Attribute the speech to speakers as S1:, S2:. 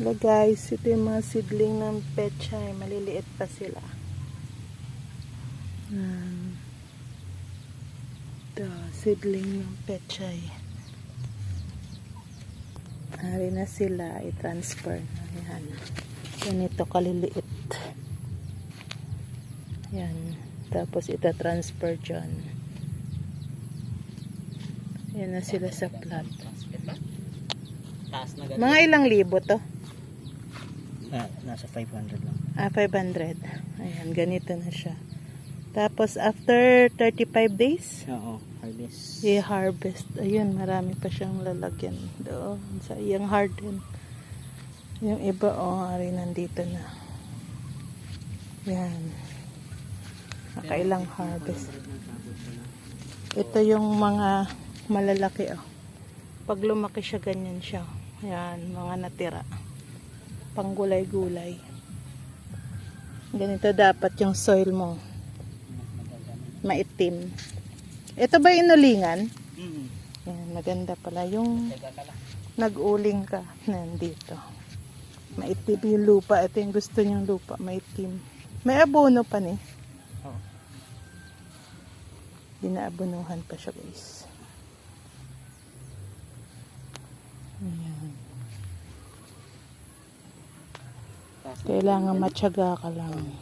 S1: Hello guys, ito yung mga seedling ng pechay. Maliliit pa sila. Ito, seedling ng pechay. Hari na sila, i-transfer na. Yan. Ganito kaliliit. Yan. Tapos ita-transfer dyan. Yan na sila sa plat. Mga ilang libo to?
S2: Nasa 500 lang.
S1: 500. Ayan, ganito na siya. Tapos, after 35 days,
S2: Oo, harvest.
S1: i-harvest. Ayun, marami pa siyang lalagyan doon sa iyang harden. Yung iba, ari nandito na. Yan. Nakailang harvest. Ito yung mga malalaki, Pag lumaki siya, ganyan siya. Yan, mga natira. Panggulay-gulay. Ganito dapat yung soil mo. Maitim. Ito ba inulingan? Yan, maganda pala. Yung nag-uling ka, nandito. Maitim yung lupa. Ito yung gusto niyang lupa, maitim. May abono pa ni.
S2: Oo.
S1: Dinaabonuhan pa siya, guys. Ayan. Kailangan matyaga ka lang.